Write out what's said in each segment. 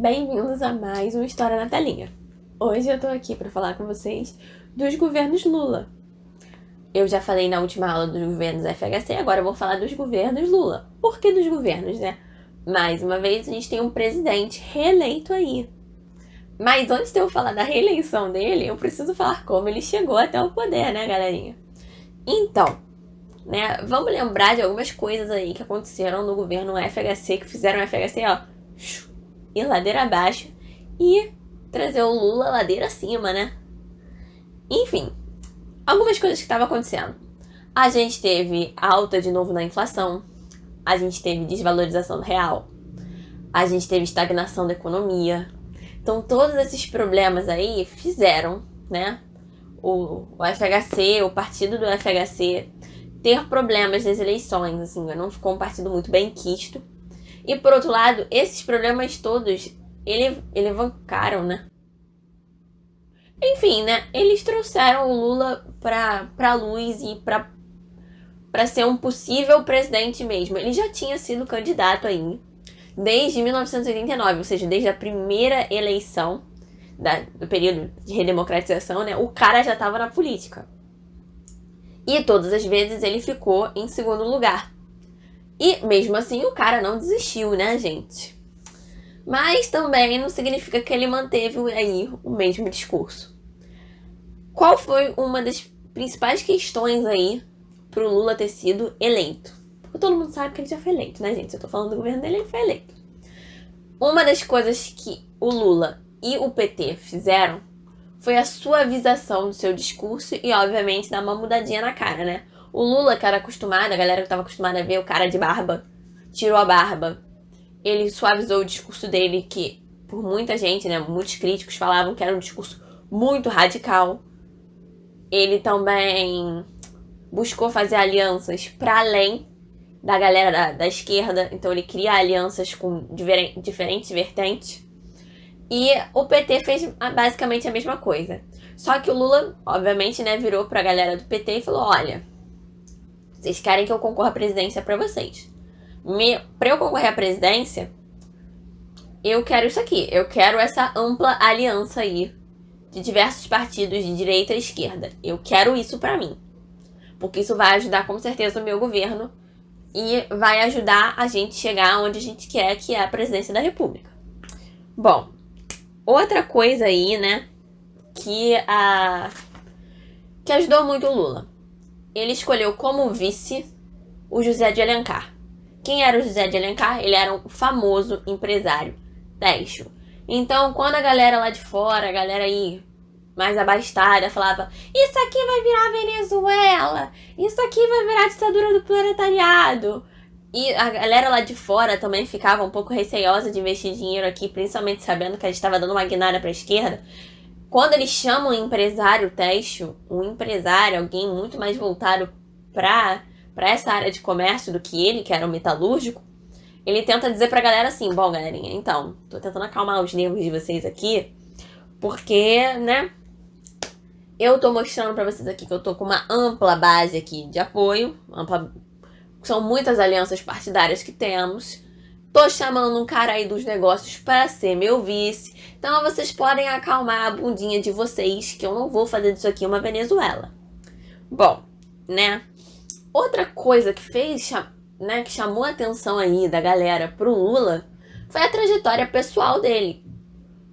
Bem-vindos a mais um História na Telinha. Hoje eu tô aqui para falar com vocês dos governos Lula. Eu já falei na última aula dos governos FHC, agora eu vou falar dos governos Lula. Por que dos governos, né? Mais uma vez, a gente tem um presidente reeleito aí. Mas antes de eu falar da reeleição dele, eu preciso falar como ele chegou até o poder, né, galerinha? Então, né, vamos lembrar de algumas coisas aí que aconteceram no governo FHC, que fizeram o FHC, ó, ir ladeira abaixo e trazer o Lula ladeira acima, né? Enfim, algumas coisas que estavam acontecendo. A gente teve alta de novo na inflação, a gente teve desvalorização do real, a gente teve estagnação da economia. Então, todos esses problemas aí fizeram, né, o FHC, o partido do FHC, ter problemas nas eleições, assim, não ficou um partido muito bem quisto. E, por outro lado, esses problemas todos, elevancaram, né? Enfim, né? Eles trouxeram o Lula pra luz e pra ser um possível presidente mesmo. Ele já tinha sido candidato aí desde 1989, ou seja, desde a primeira eleição do período de redemocratização, né? O cara já estava na política. E todas as vezes ele ficou em segundo lugar. E mesmo assim o cara não desistiu, né, gente? Mas também não significa que ele manteve aí o mesmo discurso. Qual foi uma das principais questões aí pro Lula ter sido eleito? Porque todo mundo sabe que ele já foi eleito, né, gente? Se eu tô falando do governo dele, ele foi eleito. Uma das coisas que o Lula e o PT fizeram foi a suavização do seu discurso e, obviamente, dar uma mudadinha na cara, né? O Lula, que era acostumado, a galera que estava acostumada a ver o cara de barba, tirou a barba. Ele suavizou o discurso dele, que por muita gente, né, muitos críticos falavam que era um discurso muito radical. Ele também buscou fazer alianças para além da galera da esquerda. Então ele cria alianças com diferentes vertentes. E o PT fez basicamente a mesma coisa. Só que o Lula, obviamente, né, virou pra galera do PT e falou: olha, vocês querem que eu concorra à presidência pra vocês. Pra eu concorrer à presidência, eu quero isso aqui. Eu quero essa ampla aliança aí de diversos partidos de direita e esquerda. Eu quero isso pra mim. Porque isso vai ajudar com certeza o meu governo e vai ajudar a gente chegar onde a gente quer, que é a presidência da República. Bom, outra coisa aí, né, que ajudou muito o Lula. Ele escolheu como vice o José de Alencar. Quem era o José de Alencar? Ele era um famoso empresário têxtil. Então, quando a galera lá de fora, a galera aí mais abastada, falava: isso aqui vai virar Venezuela, isso aqui vai virar ditadura do proletariado. E a galera lá de fora também ficava um pouco receiosa de investir dinheiro aqui, principalmente sabendo que a gente estava dando uma guinada para a esquerda. Quando eles chamam um empresário têxtil, um empresário, alguém muito mais voltado para essa área de comércio do que ele, que era um metalúrgico, ele tenta dizer pra galera assim: bom, galerinha, então, tô tentando acalmar os nervos de vocês aqui, porque, né, eu tô mostrando pra vocês aqui que eu tô com uma ampla base aqui de apoio, são muitas alianças partidárias que temos. Tô chamando um cara aí dos negócios para ser meu vice. Então vocês podem acalmar a bundinha de vocês, que eu não vou fazer disso aqui uma Venezuela. Bom, né? Outra coisa que fez, né, que chamou a atenção aí da galera pro Lula foi a trajetória pessoal dele.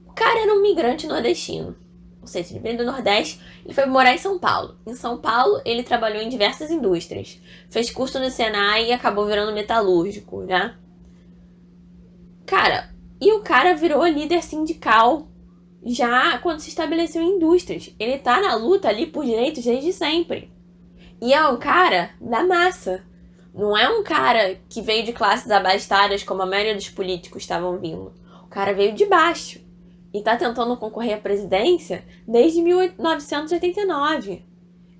O cara era um migrante nordestino. Ou seja, ele veio do Nordeste, ele foi morar em São Paulo. Em São Paulo, ele trabalhou em diversas indústrias. Fez curso no Senai e acabou virando metalúrgico, né? Cara, e o cara virou líder sindical já quando se estabeleceu em indústrias. Ele tá na luta ali por direitos desde sempre. E é um cara da massa. Não é um cara que veio de classes abastadas como a maioria dos políticos estavam vindo. O cara veio de baixo. E tá tentando concorrer à presidência desde 1989.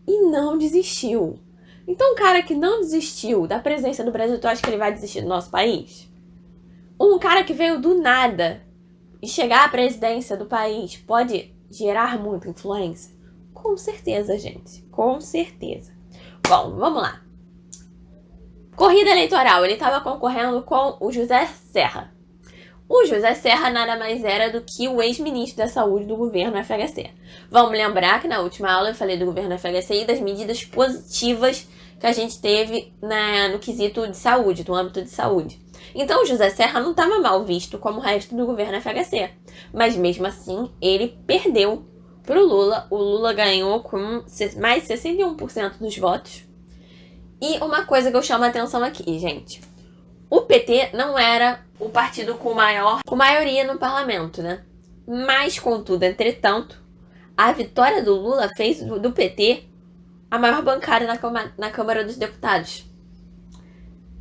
E não desistiu. Então um cara que não desistiu da presidência do Brasil, tu acha que ele vai desistir do nosso país? Um cara que veio do nada e chegar à presidência do país pode gerar muita influência? Com certeza, gente. Com certeza. Bom, vamos lá. Corrida eleitoral. Ele estava concorrendo com o José Serra. O José Serra nada mais era do que o ex-ministro da Saúde do governo FHC. Vamos lembrar que na última aula eu falei do governo FHC e das medidas positivas que a gente teve no quesito de saúde, no âmbito de saúde. Então o José Serra não estava mal visto como o resto do governo FHC. Mas mesmo assim, ele perdeu pro Lula. O Lula ganhou com mais de 61% dos votos. E uma coisa que eu chamo a atenção aqui, gente. O PT não era o partido com maioria no parlamento, né? Mas, contudo, entretanto, a vitória do Lula fez do PT a maior bancada na Câmara dos Deputados.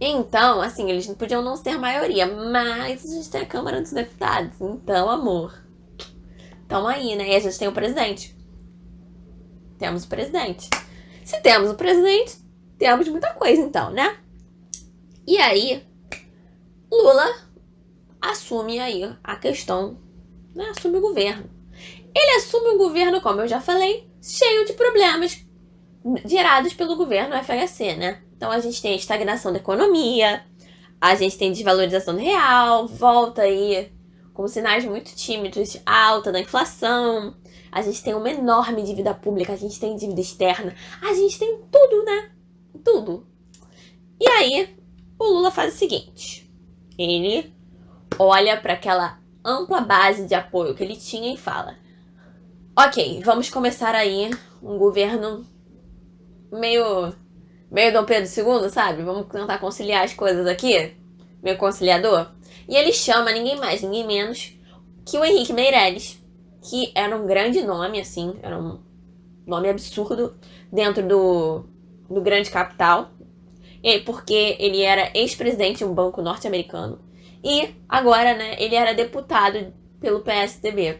Então, assim, eles podiam não ser maioria, mas a gente tem a Câmara dos Deputados. Então, amor, tamo aí, né? E a gente tem o presidente. Temos o presidente. Se temos o presidente, temos muita coisa, então, né? E aí, Lula assume aí a questão, né? Assume o governo. Ele assume o governo, como eu já falei, cheio de problemas gerados pelo governo FHC, né? Então a gente tem a estagnação da economia, a gente tem desvalorização do real, volta aí com sinais muito tímidos, alta da inflação, a gente tem uma enorme dívida pública, a gente tem dívida externa, a gente tem tudo, né? Tudo. E aí, o Lula faz o seguinte, ele olha para aquela ampla base de apoio que ele tinha e fala: ok, vamos começar aí um governo meio Dom Pedro II, sabe? Vamos tentar conciliar as coisas aqui, meio conciliador. E ele chama ninguém mais, ninguém menos que o Henrique Meirelles, que era um grande nome, assim, era um nome absurdo dentro do grande capital, porque ele era ex-presidente de um banco norte-americano e agora, né, ele era deputado pelo PSDB.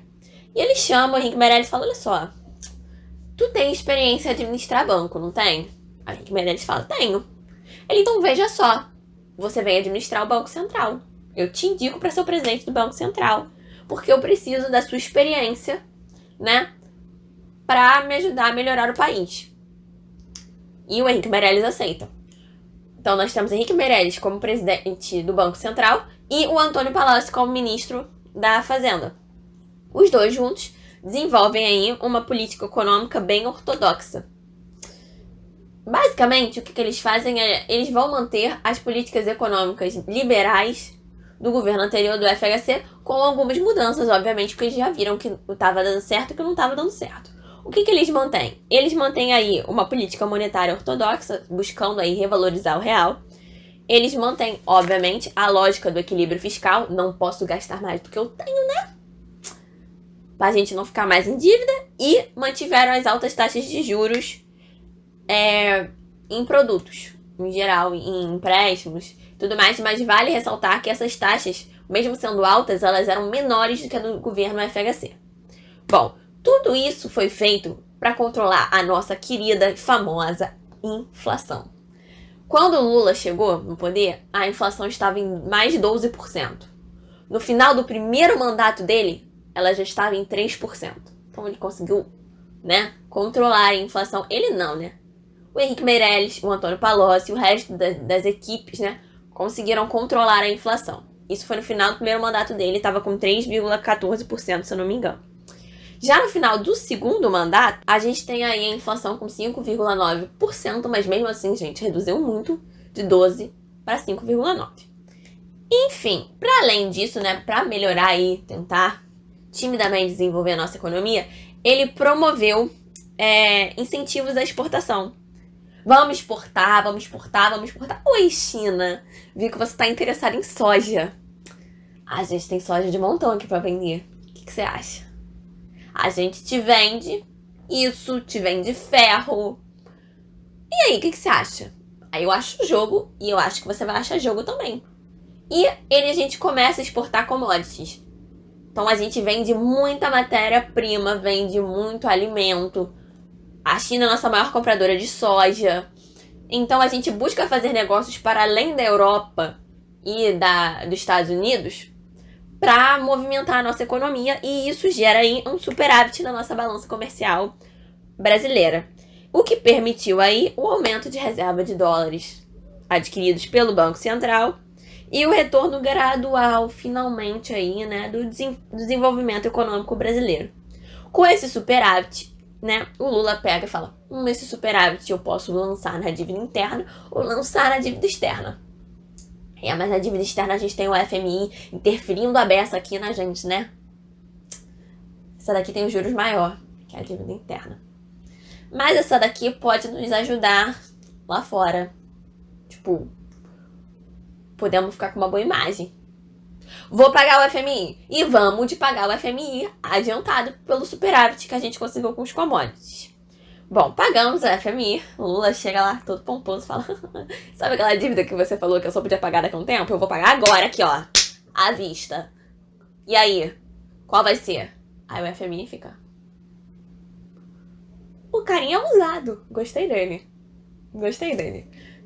E ele chama o Henrique Meirelles e fala: olha só, tu tem experiência em administrar banco, não tem? A Henrique Meirelles fala: tenho. Ele: então veja só, você vem administrar o Banco Central. Eu te indico para ser o presidente do Banco Central, porque eu preciso da sua experiência, né, para me ajudar a melhorar o país. E o Henrique Meirelles aceita. Então nós temos Henrique Meirelles como presidente do Banco Central e o Antônio Palocci como ministro da Fazenda. Os dois juntos desenvolvem aí uma política econômica bem ortodoxa. Basicamente, o que eles fazem é, eles vão manter as políticas econômicas liberais do governo anterior do FHC, com algumas mudanças, obviamente, porque eles já viram que estava dando certo e que não estava dando certo. O que eles mantêm? Eles mantêm aí uma política monetária ortodoxa, buscando aí revalorizar o real. Eles mantêm, obviamente, a lógica do equilíbrio fiscal. Não posso gastar mais do que eu tenho, né? Pra gente não ficar mais em dívida. E mantiveram as altas taxas de juros em produtos, em geral, em empréstimos, tudo mais. Mas vale ressaltar que essas taxas, mesmo sendo altas, elas eram menores do que a do governo FHC. Bom, tudo isso foi feito para controlar a nossa querida e famosa inflação. Quando o Lula chegou no poder, a inflação estava em mais de 12%. No final do primeiro mandato dele, ela já estava em 3%. Então ele conseguiu, né, controlar a inflação. Ele não, né? O Henrique Meirelles, o Antônio Palocci e o resto das equipes, né, conseguiram controlar a inflação. Isso foi no final do primeiro mandato dele, estava com 3,14%, se eu não me engano. Já no final do segundo mandato, a gente tem aí a inflação com 5,9%, mas mesmo assim, gente, reduziu muito, de 12 para 5,9%. Enfim, para além disso, né, para melhorar e tentar timidamente desenvolver a nossa economia, ele promoveu incentivos à exportação. Vamos exportar, vamos exportar, vamos exportar. Oi, China, vi que você está interessada em soja. A gente tem soja de montão aqui para vender. O que você acha? A gente te vende isso, te vende ferro. E aí, o que você acha? Aí eu acho jogo e eu acho que você vai achar jogo também. E a gente começa a exportar commodities. Então a gente vende muita matéria-prima, vende muito alimento. A China é a nossa maior compradora de soja. Então a gente busca fazer negócios para além da Europa e dos Estados Unidos para movimentar a nossa economia, e isso gera aí um superávit na nossa balança comercial brasileira. O que permitiu aí o aumento de reserva de dólares adquiridos pelo Banco Central e o retorno gradual, finalmente, aí, né, do desenvolvimento econômico brasileiro. Com esse superávit, né, o Lula pega e fala: esse superávit eu posso lançar na dívida interna ou lançar na dívida externa. Mas na dívida externa a gente tem o FMI interferindo a beça aqui na gente, né? Essa daqui tem os juros maior, que é a dívida interna. Mas essa daqui pode nos ajudar lá fora. Tipo, podemos ficar com uma boa imagem. Vou pagar o FMI. E vamos de pagar o FMI adiantado pelo superávit que a gente conseguiu com os commodities. Bom, pagamos o FMI. O Lula chega lá todo pomposo e fala: sabe aquela dívida que você falou que eu só podia pagar daqui a um tempo? Eu vou pagar agora aqui, ó, à vista. E aí? Qual vai ser? Aí o FMI fica: o carinha é ousado. Gostei dele.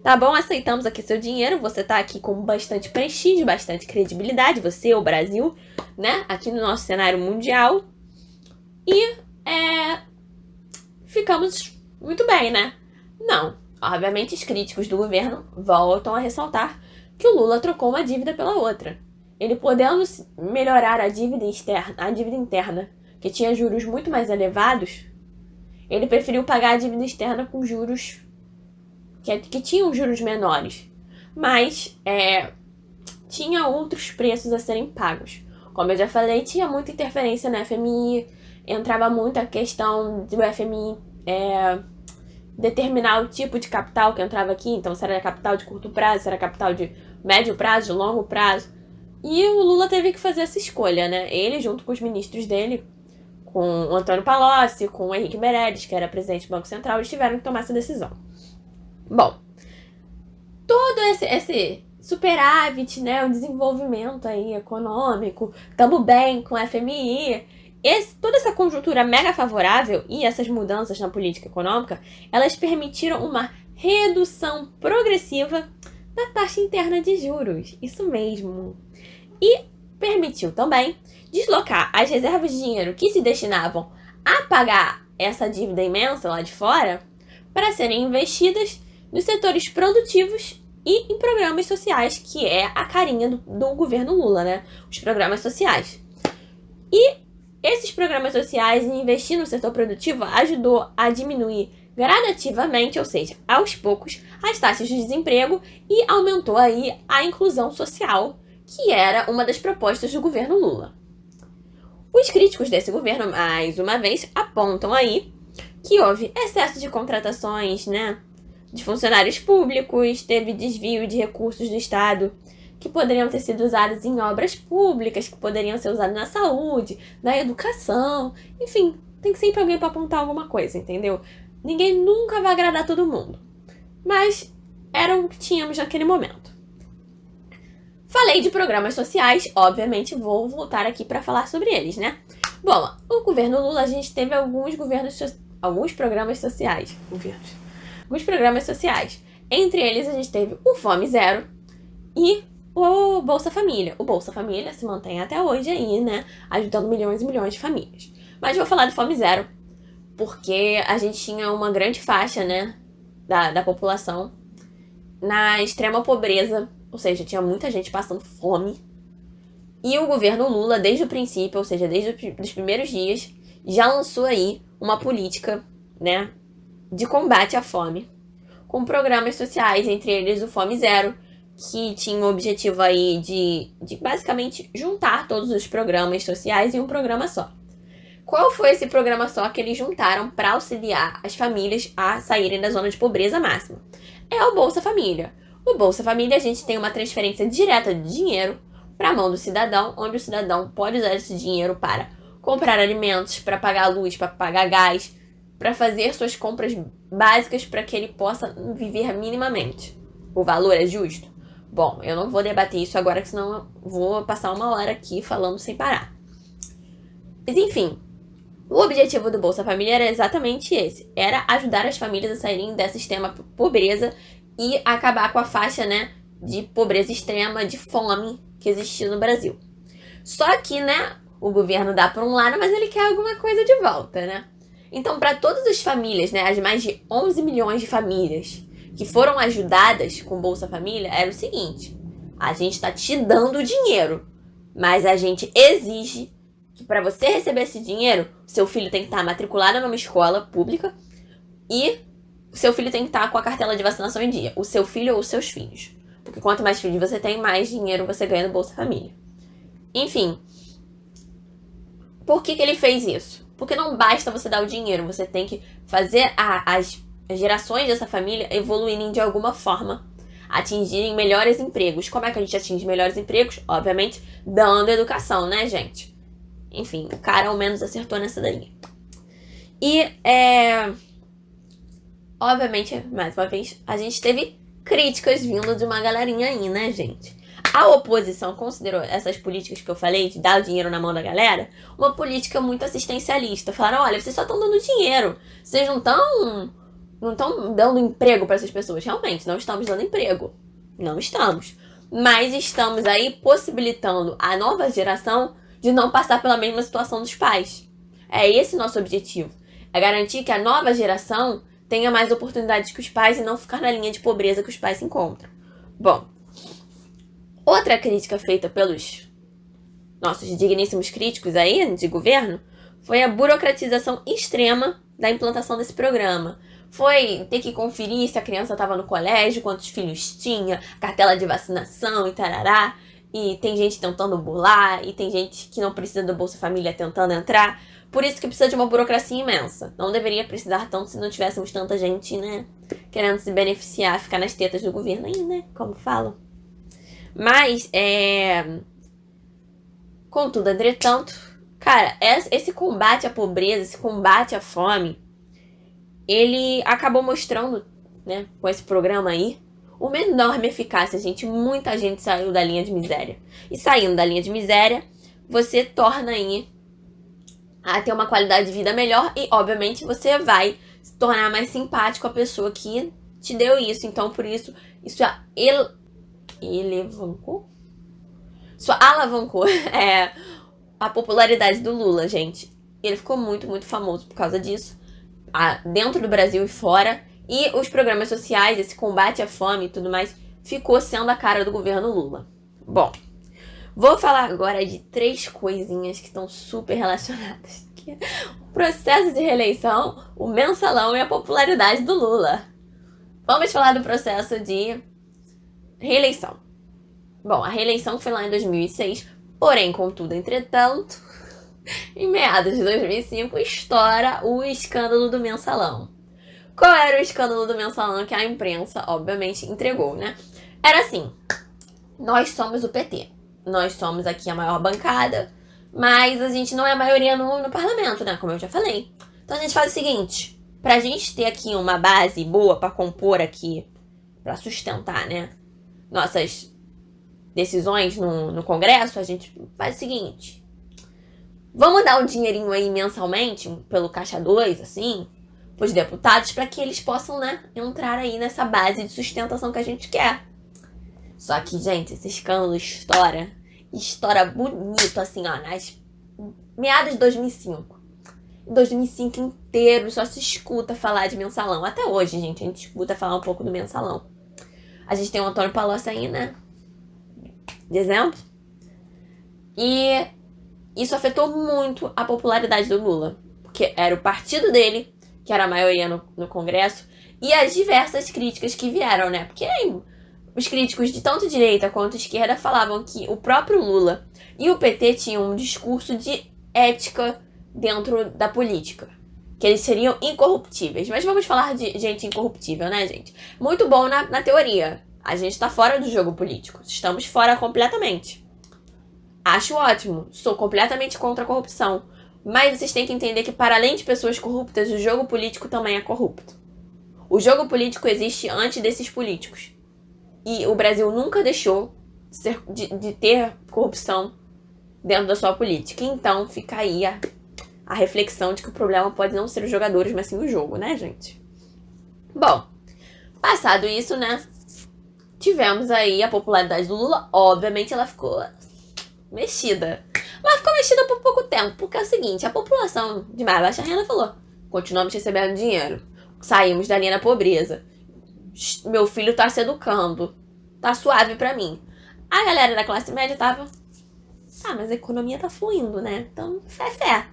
Tá bom, aceitamos aqui seu dinheiro. Você tá aqui com bastante prestígio, bastante credibilidade. Você, o Brasil, né? Aqui no nosso cenário mundial. E, ficamos muito bem, né? Não. Obviamente, os críticos do governo voltam a ressaltar que o Lula trocou uma dívida pela outra. Ele, podendo melhorar a dívida interna, que tinha juros muito mais elevados, ele preferiu pagar a dívida externa com juros que tinham juros menores. Mas tinha outros preços a serem pagos. Como eu já falei, tinha muita interferência no FMI, entrava muito a questão do FMI determinar o tipo de capital que entrava aqui. Então, se era capital de curto prazo, se era capital de médio prazo, de longo prazo. E o Lula teve que fazer essa escolha, né? Ele, junto com os ministros dele, com o Antônio Palocci, com o Henrique Meirelles, que era presidente do Banco Central, eles tiveram que tomar essa decisão. Bom, todo esse superávit, né, o desenvolvimento aí econômico, estamos bem com o FMI, toda essa conjuntura mega favorável e essas mudanças na política econômica, elas permitiram uma redução progressiva da taxa interna de juros, isso mesmo. E permitiu também deslocar as reservas de dinheiro que se destinavam a pagar essa dívida imensa lá de fora para serem investidas nos setores produtivos e em programas sociais, que é a carinha do governo Lula, né? Os programas sociais. E esses programas sociais e investir no setor produtivo ajudou a diminuir gradativamente, ou seja, aos poucos, as taxas de desemprego e aumentou aí a inclusão social, que era uma das propostas do governo Lula. Os críticos desse governo, mais uma vez, apontam aí que houve excesso de contratações, né, de funcionários públicos, teve desvio de recursos do Estado que poderiam ter sido usados em obras públicas, que poderiam ser usados na saúde, na educação, enfim, tem sempre alguém para apontar alguma coisa, entendeu? Ninguém nunca vai agradar todo mundo, mas era o que tínhamos naquele momento. Falei de programas sociais, obviamente vou voltar aqui para falar sobre eles, né? Bom, o governo Lula, a gente teve alguns programas sociais. Alguns programas sociais. Entre eles, a gente teve o Fome Zero e o Bolsa Família. O Bolsa Família se mantém até hoje aí, né? Ajudando milhões e milhões de famílias. Mas vou falar do Fome Zero, porque a gente tinha uma grande faixa, né, da população na extrema pobreza. Ou seja, tinha muita gente passando fome. E o governo Lula, desde o princípio, ou seja, desde os primeiros dias, já lançou aí uma política, né, de combate à fome, com programas sociais, entre eles o Fome Zero, que tinha o objetivo aí de basicamente juntar todos os programas sociais em um programa só. Qual foi esse programa só que eles juntaram para auxiliar as famílias a saírem da zona de pobreza máxima? É o Bolsa Família. No Bolsa Família, a gente tem uma transferência direta de dinheiro para a mão do cidadão, onde o cidadão pode usar esse dinheiro para comprar alimentos, para pagar luz, para pagar gás, para fazer suas compras básicas para que ele possa viver minimamente. O valor é justo? Bom, eu não vou debater isso agora, senão eu vou passar uma hora aqui falando sem parar. Mas enfim, o objetivo do Bolsa Família era exatamente esse. Era ajudar as famílias a saírem dessa extrema pobreza e acabar com a faixa, né, de pobreza extrema, de fome que existia no Brasil. Só que, né, o governo dá por um lado, mas ele quer alguma coisa de volta, né? Então, para todas as famílias, né, as mais de 11 milhões de famílias que foram ajudadas com Bolsa Família, era o seguinte: A gente tá te dando dinheiro, mas a gente exige que para você receber esse dinheiro, seu filho tem que estar matriculado numa escola pública e seu filho tem que estar com a cartela de vacinação em dia. O seu filho ou os seus filhos. Porque quanto mais filhos você tem, mais dinheiro você ganha no Bolsa Família. Enfim. Por que ele fez isso? Porque não basta você dar o dinheiro, você tem que fazer as gerações dessa família evoluírem de alguma forma, atingirem melhores empregos. Como é que a gente atinge melhores empregos? Obviamente, dando educação, né, gente? Enfim, o cara ao menos acertou nessa daí. E, obviamente, mais uma vez, a gente teve críticas vindo de uma galerinha aí, né, gente? A oposição considerou essas políticas que eu falei, de dar o dinheiro na mão da galera, uma política muito assistencialista. Falaram, olha, vocês só estão dando dinheiro. Vocês não estão dando emprego para essas pessoas. Realmente, não estamos dando emprego. Não estamos. Mas estamos aí possibilitando a nova geração de não passar pela mesma situação dos pais. É esse nosso objetivo. É garantir que a nova geração tenha mais oportunidades que os pais e não ficar na linha de pobreza que os pais se encontram. Bom, outra crítica feita pelos nossos digníssimos críticos aí de governo foi a burocratização extrema da implantação desse programa. Foi ter que conferir se a criança estava no colégio, quantos filhos tinha, cartela de vacinação e tarará. E tem gente tentando burlar, e tem gente que não precisa do Bolsa Família tentando entrar. Por isso que precisa de uma burocracia imensa. Não deveria precisar tanto se não tivéssemos tanta gente, né, querendo se beneficiar, ficar nas tetas do governo aí, né, como falam. Mas, contudo, entretanto, cara, esse combate à pobreza, esse combate à fome, ele acabou mostrando, né, com esse programa aí, uma enorme eficácia, gente. Muita gente saiu da linha de miséria. E saindo da linha de miséria, você torna aí a ter uma qualidade de vida melhor e, obviamente, você vai se tornar mais simpático à pessoa que te deu isso. Então, por isso, isso alavancou a popularidade do Lula, gente. Ele ficou muito, muito famoso por causa disso, dentro do Brasil e fora. E os programas sociais, esse combate à fome e tudo mais, ficou sendo a cara do governo Lula. Bom, vou falar agora de 3 coisinhas que estão super relacionadas. O processo de reeleição, o mensalão e a popularidade do Lula. Vamos falar do processo de reeleição. Bom, a reeleição foi lá em 2006, porém, contudo, entretanto, em meados de 2005, estoura o escândalo do mensalão. Qual era o escândalo do mensalão que a imprensa, obviamente, entregou, né? Era assim, nós somos o PT, nós somos aqui a maior bancada, mas a gente não é a maioria no parlamento, né? Como eu já falei. Então a gente faz o seguinte, pra gente ter aqui uma base boa pra compor aqui, pra sustentar, né, nossas decisões no Congresso, a gente faz o seguinte, vamos dar um dinheirinho aí mensalmente, pelo Caixa 2, assim, os deputados, para que eles possam, né, entrar aí nessa base de sustentação que a gente quer. Só que, gente, esse escândalo estoura bonito, assim, ó, nas meados de 2005. Em 2005 inteiro só se escuta falar de mensalão. Até hoje, gente, a gente escuta falar um pouco do mensalão. A gente tem o Antônio Palocci aí, né, de exemplo. E isso afetou muito a popularidade do Lula, porque era o partido dele que era a maioria no Congresso, e as diversas críticas que vieram, né? Porque os críticos de tanto direita quanto esquerda falavam que o próprio Lula e o PT tinham um discurso de ética dentro da política, que eles seriam incorruptíveis. Mas vamos falar de gente incorruptível, né, gente? Muito bom na teoria. A gente tá fora do jogo político. Estamos fora completamente. Acho ótimo. Sou completamente contra a corrupção. Mas vocês têm que entender que, para além de pessoas corruptas, o jogo político também é corrupto. O jogo político existe antes desses políticos. E o Brasil nunca deixou de ter corrupção dentro da sua política. Então, fica aí a reflexão de que o problema pode não ser os jogadores, mas sim o jogo, né, gente? Bom, passado isso, né, tivemos aí a popularidade do Lula. Obviamente, ela ficou mexida. Mas ficou mexida por pouco tempo, porque é o seguinte, a população de mais baixa renda falou, continuamos recebendo dinheiro, saímos da linha da pobreza, meu filho tá se educando, tá suave pra mim. A galera da classe média tava, mas a economia tá fluindo, né? Então, fé.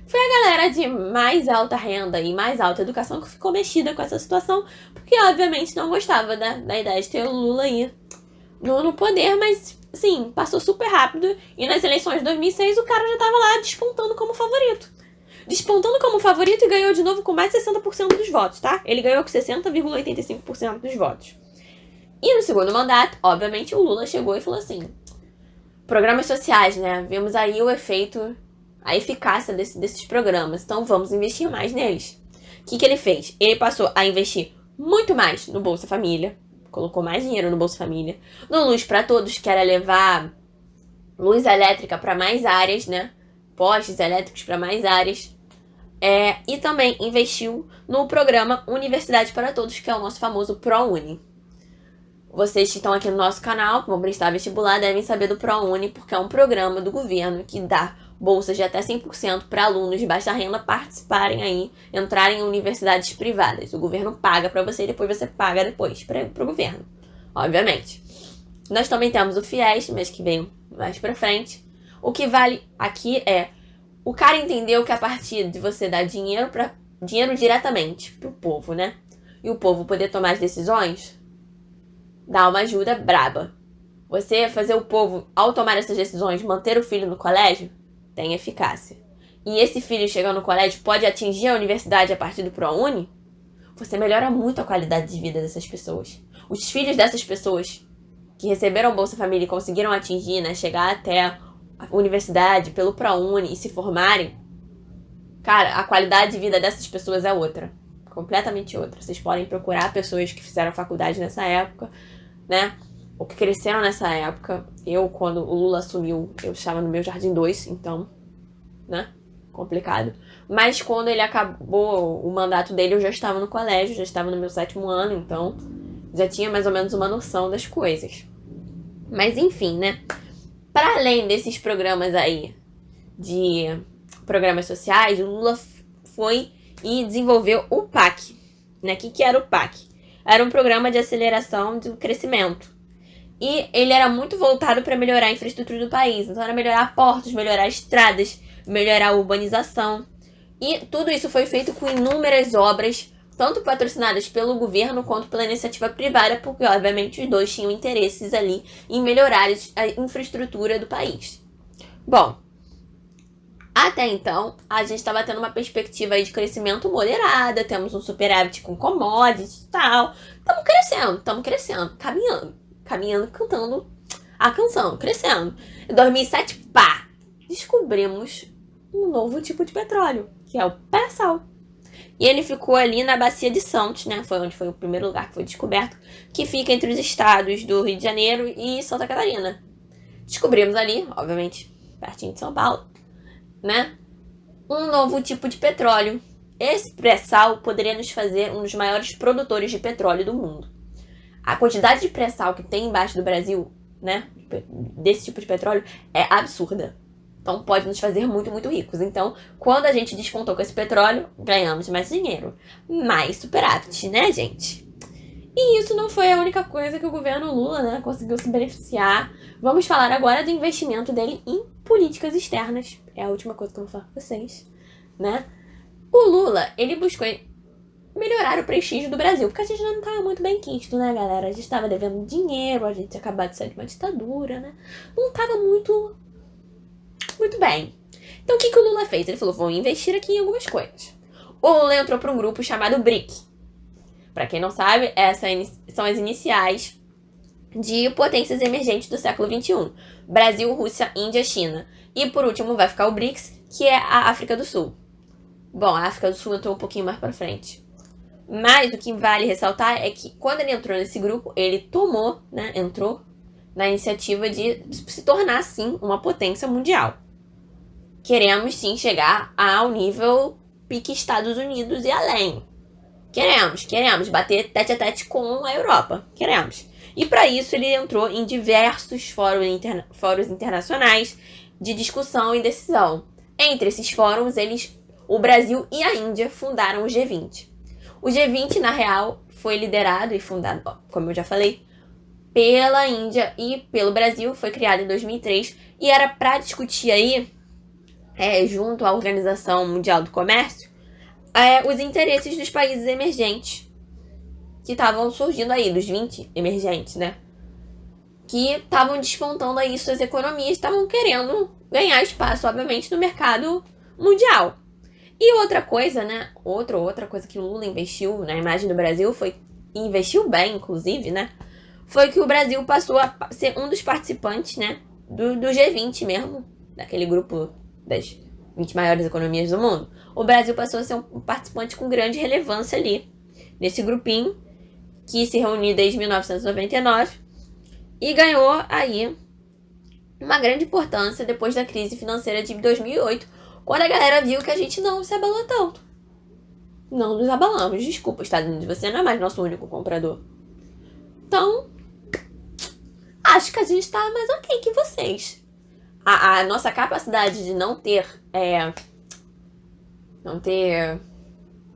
Foi a galera de mais alta renda e mais alta educação que ficou mexida com essa situação, porque obviamente não gostava da ideia de ter o Lula aí no poder, mas, sim, passou super rápido, e nas eleições de 2006 o cara já tava lá despontando como favorito. Despontando como favorito e ganhou de novo com mais de 60% dos votos, tá? Ele ganhou com 60,85% dos votos. E no segundo mandato, obviamente, o Lula chegou e falou assim, programas sociais, né? Vimos aí o efeito, a eficácia desses programas, então vamos investir mais neles. O que ele fez? Ele passou a investir muito mais no Bolsa Família, colocou mais dinheiro no Bolsa Família, no Luz para Todos, que era levar luz elétrica para mais áreas, né? Postes elétricos para mais áreas. E também investiu no programa Universidade para Todos, que é o nosso famoso ProUni. Vocês que estão aqui no nosso canal, que vão prestar vestibular, devem saber do ProUni, porque é um programa do governo que dá bolsas de até 100% para alunos de baixa renda participarem aí, entrarem em universidades privadas. O governo paga para você e depois você paga depois para o governo, obviamente. Nós também temos o FIES, mês que vem mais para frente. O que vale aqui é, o cara entendeu que a partir de você dar dinheiro diretamente pro povo, né? E o povo poder tomar as decisões, dá uma ajuda braba. Você fazer o povo, ao tomar essas decisões, manter o filho no colégio, tem eficácia. E esse filho chegando no colégio pode atingir a universidade a partir do ProUni, você melhora muito a qualidade de vida dessas pessoas. Os filhos dessas pessoas que receberam Bolsa Família e conseguiram atingir, né, chegar até a universidade pelo ProUni e se formarem, cara, a qualidade de vida dessas pessoas é outra. Completamente outra. Vocês podem procurar pessoas que fizeram faculdade nessa época, né? Ou que cresceram nessa época. Eu, quando o Lula assumiu, eu estava no meu Jardim 2, então, né? Complicado. Mas quando ele acabou o mandato dele, eu já estava no colégio, já estava no meu 7º ano, então já tinha mais ou menos uma noção das coisas. Mas enfim, né? Para além desses programas aí, de programas sociais, o Lula foi e desenvolveu o PAC. Né? O que era o PAC? Era um programa de aceleração do crescimento. E ele era muito voltado para melhorar a infraestrutura do país. Então era melhorar portos, melhorar estradas, melhorar a urbanização. E tudo isso foi feito com inúmeras obras, tanto patrocinadas pelo governo quanto pela iniciativa privada, porque obviamente os dois tinham interesses ali em melhorar a infraestrutura do país. Bom, até então, a gente estava tendo uma perspectiva aí de crescimento moderada, temos um superávit com commodities e tal. Estamos crescendo, caminhando, cantando a canção, crescendo. Em 2007, descobrimos um novo tipo de petróleo, que é o pré-sal. E ele ficou ali na Bacia de Santos, né? Foi onde foi o primeiro lugar que foi descoberto, que fica entre os estados do Rio de Janeiro e Santa Catarina. Descobrimos ali, obviamente, pertinho de São Paulo, né? Um novo tipo de petróleo. Esse pré-sal poderia nos fazer um dos maiores produtores de petróleo do mundo. A quantidade de pré-sal que tem embaixo do Brasil, né? Desse tipo de petróleo, é absurda. Então pode nos fazer muito, muito ricos. Então, quando a gente despontou com esse petróleo, ganhamos mais dinheiro. Mais superávit, né, gente? E isso não foi a única coisa que o governo Lula, né, conseguiu se beneficiar. Vamos falar agora do investimento dele em políticas externas. É a última coisa que eu vou falar com vocês, né? O Lula, ele buscou melhorar o prestígio do Brasil, porque a gente não estava muito bem quisto, né, galera? A gente estava devendo dinheiro, a gente tinha acabado de sair de uma ditadura, né? Não estava muito bem. Então, o que o Lula fez? Ele falou, vou investir aqui em algumas coisas. O Lula entrou para um grupo chamado BRIC. Para quem não sabe, essas são as iniciais de potências emergentes do século XXI. Brasil, Rússia, Índia, China. E, por último, vai ficar o BRICS, que é a África do Sul. Bom, a África do Sul entrou um pouquinho mais para frente. Mas o que vale ressaltar é que, quando ele entrou nesse grupo, ele entrou na iniciativa de se tornar, sim, uma potência mundial. Queremos, sim, chegar ao nível pique Estados Unidos e além. Queremos bater tete a tete com a Europa. Queremos. E para isso ele entrou em diversos fóruns internacionais de discussão e decisão. Entre esses fóruns, o Brasil e a Índia fundaram o G20. O G20, na real, foi liderado e fundado, como eu já falei, pela Índia e pelo Brasil, foi criada em 2003 e era para discutir aí, junto à Organização Mundial do Comércio, os interesses dos países emergentes que estavam surgindo aí, dos 20 emergentes, né? Que estavam despontando aí suas economias, estavam querendo ganhar espaço, obviamente, no mercado mundial. E outra coisa, né? Outra coisa que o Lula investiu na imagem do Brasil foi, investiu bem, inclusive, né? Foi que o Brasil passou a ser um dos participantes, né? Do G20 mesmo, daquele grupo das 20 maiores economias do mundo. O Brasil passou a ser um participante com grande relevância ali, nesse grupinho, que se reuniu desde 1999 e ganhou aí uma grande importância depois da crise financeira de 2008, quando a galera viu que a gente não se abalou tanto. Não nos abalamos. Desculpa, Estados Unidos, você não é mais nosso único comprador. Então, acho que a gente tá mais ok que vocês. A nossa capacidade de não ter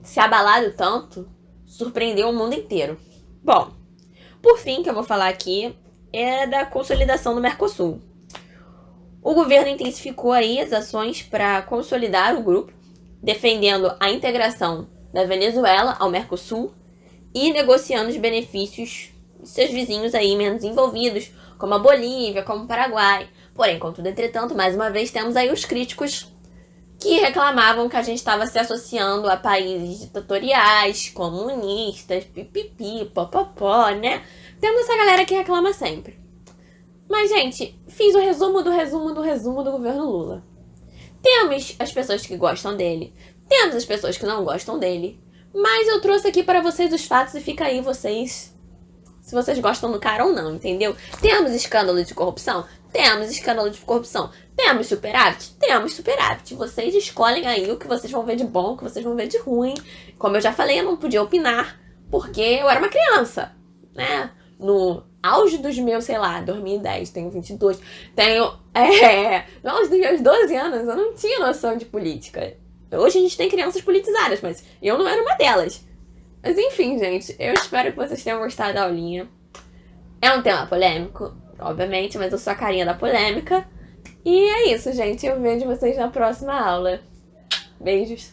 se abalado tanto surpreendeu o mundo inteiro. Bom, por fim, que eu vou falar aqui é da consolidação do Mercosul. O governo intensificou aí as ações para consolidar o grupo, defendendo a integração da Venezuela ao Mercosul e negociando os benefícios de seus vizinhos aí menos envolvidos, como a Bolívia, como o Paraguai. Porém, contudo, entretanto, mais uma vez temos aí os críticos que reclamavam que a gente estava se associando a países ditatoriais, comunistas, pipipi, popopó, né? Temos essa galera que reclama sempre. Mas, gente, fiz o resumo do governo Lula. Temos as pessoas que gostam dele, temos as pessoas que não gostam dele, mas eu trouxe aqui para vocês os fatos e fica aí vocês, se vocês gostam do cara ou não, entendeu? Temos escândalo de corrupção? Temos escândalo de corrupção. Temos superávit? Temos superávit. Vocês escolhem aí o que vocês vão ver de bom, o que vocês vão ver de ruim. Como eu já falei, eu não podia opinar, porque eu era uma criança, né? No auge dos meus, 2010, tenho 22, no auge dos meus 12 anos, eu não tinha noção de política. Hoje a gente tem crianças politizadas, mas eu não era uma delas. Mas enfim, gente, eu espero que vocês tenham gostado da aulinha. É um tema polêmico, obviamente, mas eu sou a carinha da polêmica. E é isso, gente. Eu vejo vocês na próxima aula. Beijos.